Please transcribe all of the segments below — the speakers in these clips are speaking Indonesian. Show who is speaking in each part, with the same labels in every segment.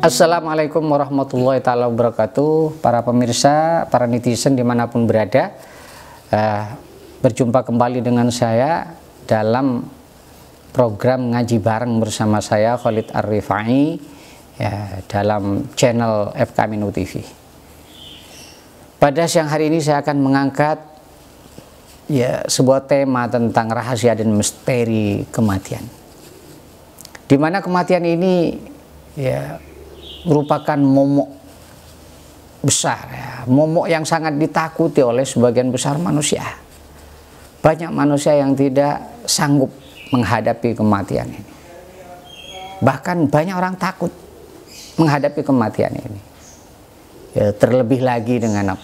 Speaker 1: Assalamualaikum warahmatullahi taala wabarakatuh. Para pemirsa, para netizen dimanapun berada, berjumpa kembali dengan saya dalam program ngaji bareng bersama saya Khalid Ar-Rifai, ya, dalam channel FK Minu TV. Pada siang hari ini saya akan mengangkat sebuah tema tentang rahasia dan misteri kematian, di mana kematian ini merupakan momok besar, momok yang sangat ditakuti oleh sebagian besar manusia. Banyak manusia yang tidak sanggup menghadapi kematian ini. Bahkan banyak orang takut menghadapi kematian ini. Terlebih lagi dengan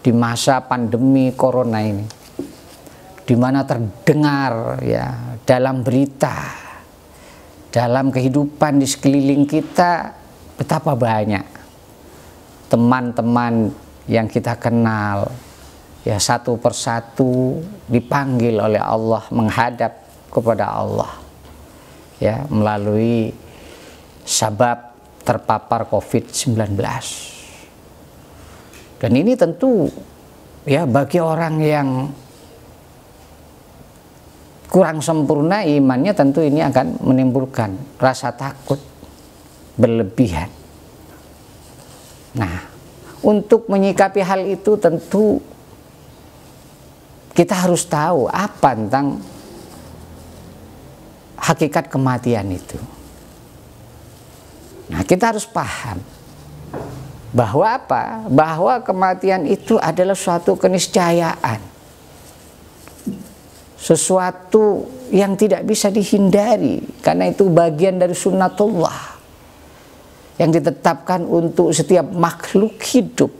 Speaker 1: di masa pandemi corona ini, di mana terdengar dalam berita, dalam kehidupan di sekeliling kita, betapa banyak teman-teman yang kita kenal satu persatu dipanggil oleh Allah menghadap kepada Allah melalui sebab terpapar COVID-19. Dan ini tentu bagi orang yang kurang sempurna imannya, tentu ini akan menimbulkan rasa takut berlebihan. Nah, untuk menyikapi hal itu tentu kita harus tahu apa tentang hakikat kematian itu. Nah, kita harus paham bahwa bahwa kematian itu adalah suatu keniscayaan, sesuatu yang tidak bisa dihindari, karena itu bagian dari sunnatullah yang ditetapkan untuk setiap makhluk hidup.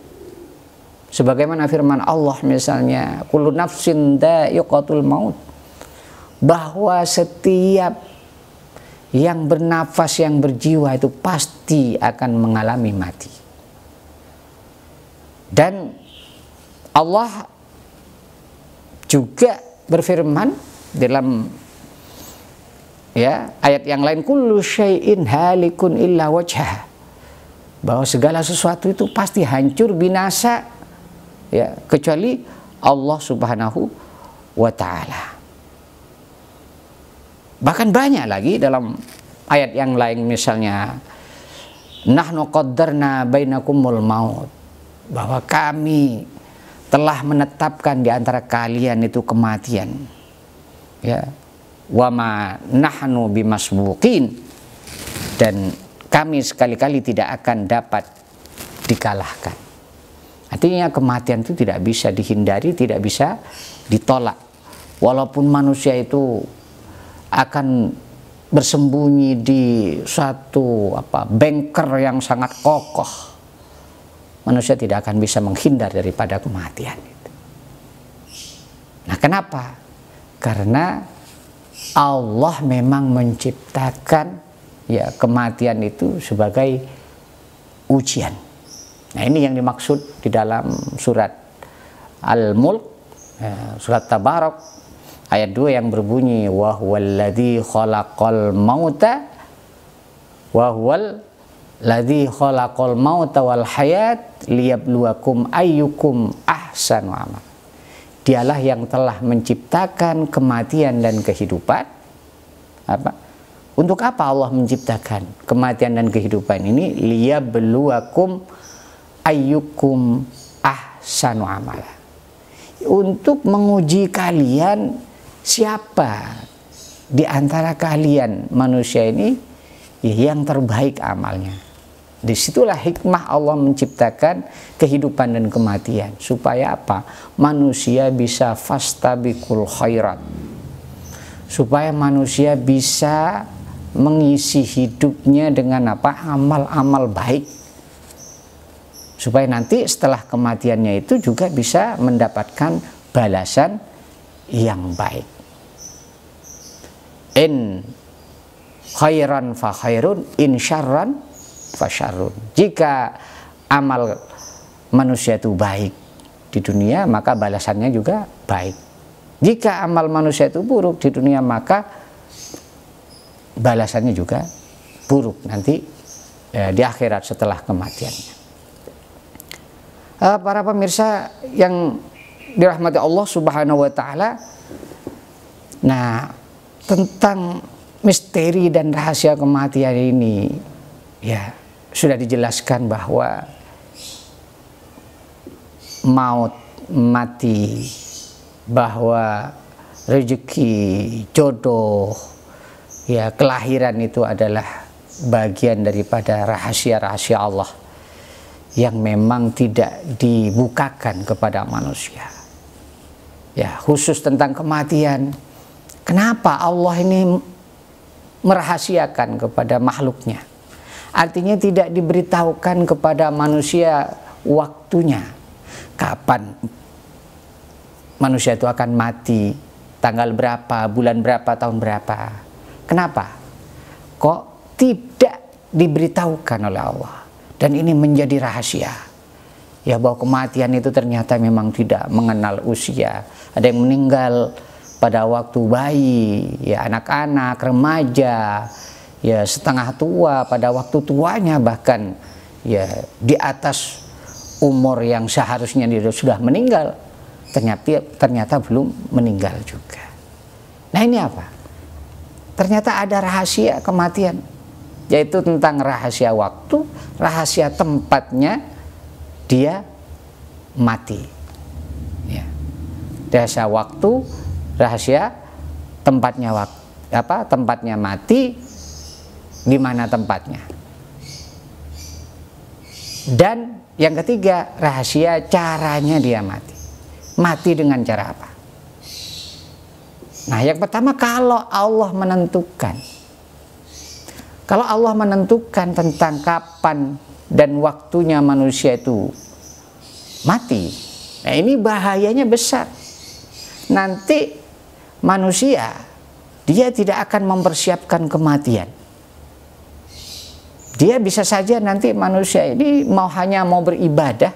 Speaker 1: Sebagaimana firman Allah misalnya, kullu nafsin dha'iqatul maut, bahwa setiap yang bernafas, yang berjiwa itu pasti akan mengalami mati. Dan Allah juga berfirman dalam ayat yang lain, kullu syai'in halikun illa wajhah, bahwa segala sesuatu itu pasti hancur binasa kecuali Allah Subhanahu wa ta'ala. Bahkan banyak lagi dalam ayat yang lain, misalnya nahnu qaddarna bainakumul maut, bahwa kami telah menetapkan di antara kalian itu kematian, wa ma nahnu bimasbuqin, dan kami sekali-kali tidak akan dapat dikalahkan. Artinya kematian itu tidak bisa dihindari, tidak bisa ditolak. Walaupun manusia itu akan bersembunyi di suatu bunker yang sangat kokoh, manusia tidak akan bisa menghindar daripada kematian. Nah, kenapa? Karena Allah memang menciptakan kematian itu sebagai ujian. Nah, ini yang dimaksud di dalam surat Al-Mulk, surat Tabarak ayat 2 yang berbunyi, wa huwallazi khalaqal mauta wal hayat liyabluwakum ayyukum ahsanu amal. Dialah yang telah menciptakan kematian dan kehidupan. Untuk apa Allah menciptakan kematian dan kehidupan ini? Liyabluwakum ayyukum ahsanu amala. Untuk menguji kalian, siapa di antara kalian manusia ini yang terbaik amalnya. Disitulah hikmah Allah menciptakan kehidupan dan kematian, supaya manusia bisa fastabiqul khairat, supaya manusia bisa mengisi hidupnya dengan amal-amal baik, supaya nanti setelah kematiannya itu juga bisa mendapatkan balasan yang baik. In khairan fa khairun, in syarran fa syarrun. Jika amal manusia itu baik di dunia, maka balasannya juga baik. Jika amal manusia itu buruk di dunia, maka balasannya juga buruk nanti di akhirat setelah kematiannya. Para pemirsa yang dirahmati Allah Subhanahu wa taala. Nah, tentang misteri dan rahasia kematian ini ya sudah dijelaskan bahwa maut, mati, bahwa rezeki, jodoh, ya kelahiran itu adalah bagian daripada rahasia-rahasia Allah yang memang tidak dibukakan kepada manusia. Ya, khusus tentang kematian. Kenapa Allah ini merahasiakan kepada makhluknya? Artinya tidak diberitahukan kepada manusia waktunya. Kapan manusia itu akan mati, tanggal berapa, bulan berapa, tahun berapa. Kenapa? Kok tidak diberitahukan oleh Allah? Dan ini menjadi rahasia. Ya, bahwa kematian itu ternyata memang tidak mengenal usia. Ada yang meninggal pada waktu bayi, ya anak-anak, remaja, ya setengah tua, pada waktu tuanya bahkan ya di atas umur yang seharusnya dia sudah meninggal, ternyata belum meninggal juga. Nah, ini apa? Ternyata ada rahasia kematian, yaitu tentang rahasia waktu, rahasia tempatnya dia mati. Ya. Rahasia waktu, rahasia tempatnya tempatnya mati, di mana tempatnya. Dan yang ketiga, rahasia caranya dia mati. Mati dengan cara apa? Nah, yang pertama, kalau Allah menentukan. Kalau Allah menentukan tentang kapan dan waktunya manusia itu mati, nah ini bahayanya besar. Nanti manusia dia tidak akan mempersiapkan kematian. Dia bisa saja nanti manusia ini hanya mau beribadah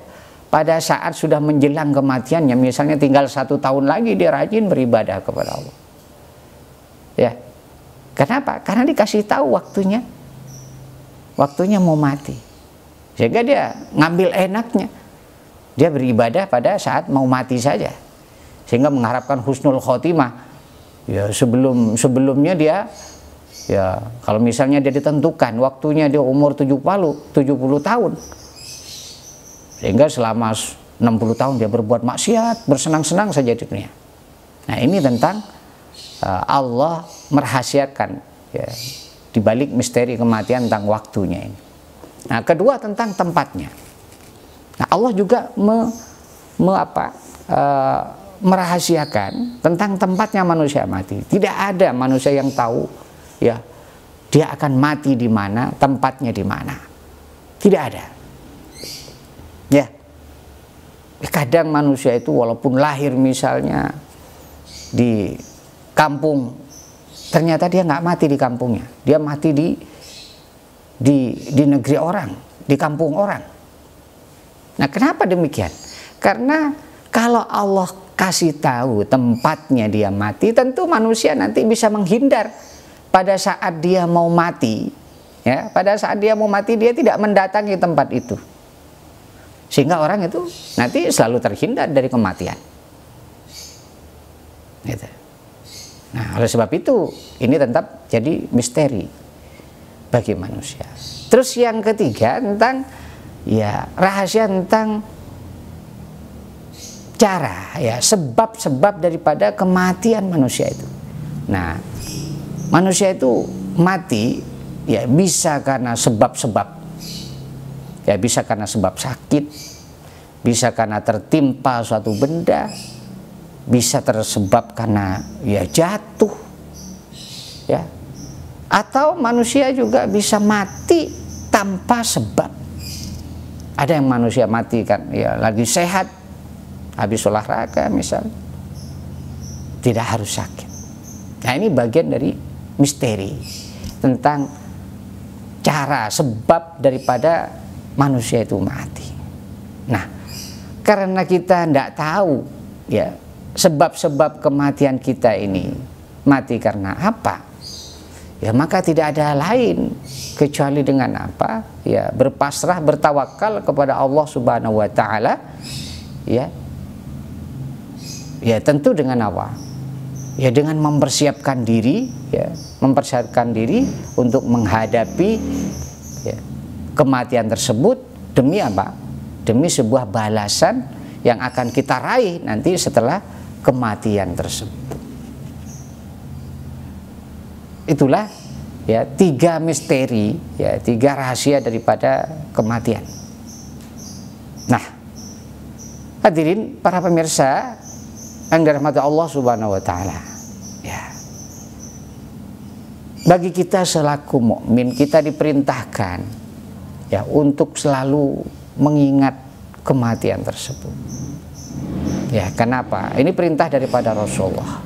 Speaker 1: pada saat sudah menjelang kematiannya. Misalnya tinggal 1 tahun lagi dia rajin beribadah kepada Allah. Ya, kenapa? Karena dikasih tahu waktunya mau mati, sehingga dia ngambil enaknya. Dia beribadah pada saat mau mati saja, sehingga mengharapkan husnul khotimah. Ya, sebelumnya dia, ya kalau misalnya dia ditentukan waktunya dia umur 70 tahun, sehingga selama 60 tahun dia berbuat maksiat, bersenang-senang saja di dunia. Nah, ini tentang Allah merahasiakan ya, di balik misteri kematian tentang waktunya ini. Nah, kedua tentang tempatnya. Nah, Allah juga merahasiakan tentang tempatnya manusia mati. Tidak ada manusia yang tahu ya dia akan mati di mana, tempatnya di mana. Tidak ada. Ya. Kadang manusia itu walaupun lahir misalnya di kampung, ternyata dia nggak mati di kampungnya, dia mati di negeri orang, di kampung orang. Nah, kenapa demikian? Karena kalau Allah kasih tahu tempatnya dia mati, tentu manusia nanti bisa menghindar pada saat dia mau mati. Ya, pada saat dia mau mati dia tidak mendatangi tempat itu, sehingga orang itu nanti selalu terhindar dari kematian. Gitu. Nah, oleh sebab itu ini tetap jadi misteri bagi manusia. Terus yang ketiga tentang ya rahasia tentang cara ya sebab-sebab daripada kematian manusia itu. Nah, manusia itu mati ya bisa karena sebab-sebab. Ya bisa karena sebab sakit, bisa karena tertimpa suatu benda, bisa tersebab karena ya jatuh, ya, atau manusia juga bisa mati tanpa sebab. Ada yang manusia mati kan ya lagi sehat, habis olahraga misalnya, tidak harus sakit. Nah, ini bagian dari misteri tentang cara sebab daripada manusia itu mati. Nah, karena kita tidak tahu ya sebab-sebab kematian kita ini mati karena apa, ya maka tidak ada lain kecuali dengan apa? Ya, berpasrah, bertawakal kepada Allah Subhanahu wa taala. Ya. Ya, tentu dengan apa? Ya, dengan mempersiapkan diri, ya, mempersiapkan diri untuk menghadapi, ya, kematian tersebut demi apa? Demi sebuah balasan yang akan kita raih nanti setelah kematian tersebut. Itulah, ya, 3 misteri, ya, 3 rahasia daripada kematian. Nah, hadirin para pemirsa yang dirahmati Allah Subhanahu wa taala, ya. Bagi kita selaku mukmin, kita diperintahkan, ya, untuk selalu mengingat kematian tersebut. Ya, kenapa? Ini perintah daripada Rasulullah.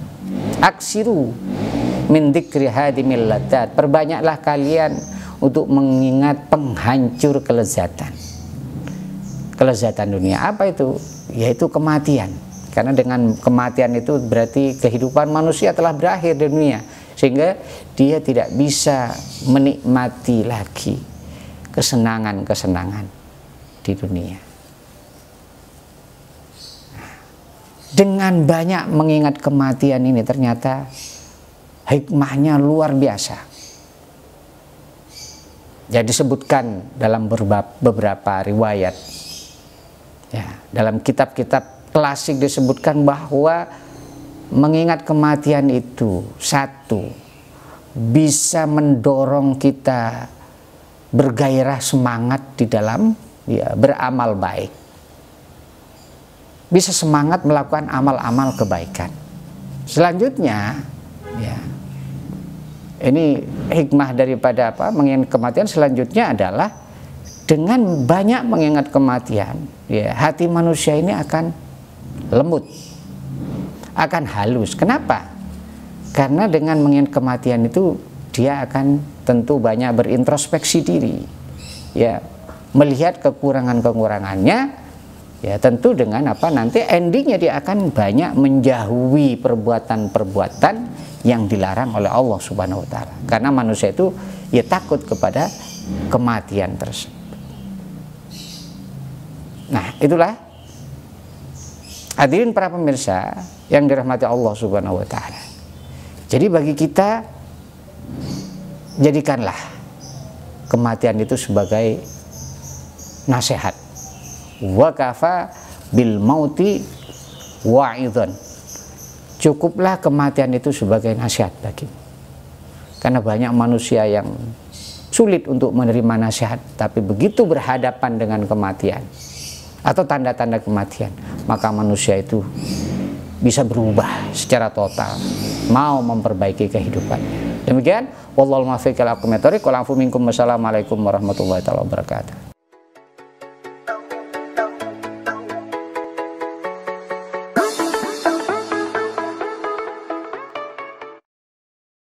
Speaker 1: Aksiru min dzikri hadimil ladzat. Perbanyaklah kalian untuk mengingat penghancur kelezatan. Kelezatan dunia apa itu? Yaitu kematian. Karena dengan kematian itu berarti kehidupan manusia telah berakhir di dunia, sehingga dia tidak bisa menikmati lagi kesenangan-kesenangan di dunia. Dengan banyak mengingat kematian ini ternyata hikmahnya luar biasa. Ya, disebutkan dalam beberapa riwayat, ya, dalam kitab-kitab klasik disebutkan bahwa mengingat kematian itu, satu, bisa mendorong kita bergairah semangat di dalam, ya, beramal baik. Bisa semangat melakukan amal-amal kebaikan. Selanjutnya, ya, ini hikmah daripada apa? Mengingat kematian selanjutnya adalah dengan banyak mengingat kematian, ya, hati manusia ini akan lembut, akan halus. Kenapa? Karena dengan mengingat kematian itu dia akan tentu banyak berintrospeksi diri, ya, melihat kekurangan-kekurangannya, ya, tentu dengan apa, nanti endingnya dia akan banyak menjauhi perbuatan-perbuatan yang dilarang oleh Allah Subhanahu wa taala. Karena manusia itu, ya, takut kepada kematian tersebut. Nah, itulah hadirin para pemirsa yang dirahmati Allah Subhanahu wa taala. Jadi bagi kita, jadikanlah kematian itu sebagai nasihat. Wa kafa bil mauti wa'idhan. Cukuplah kematian itu sebagai nasihat bagi. Karena banyak manusia yang sulit untuk menerima nasihat, tapi begitu berhadapan dengan kematian atau tanda-tanda kematian, maka manusia itu bisa berubah secara total, mau memperbaiki kehidupannya. Demikian, wallahul muwaffiq ila aqwamit thoriq. Wassalamualaikum warahmatullahi wabarakatuh.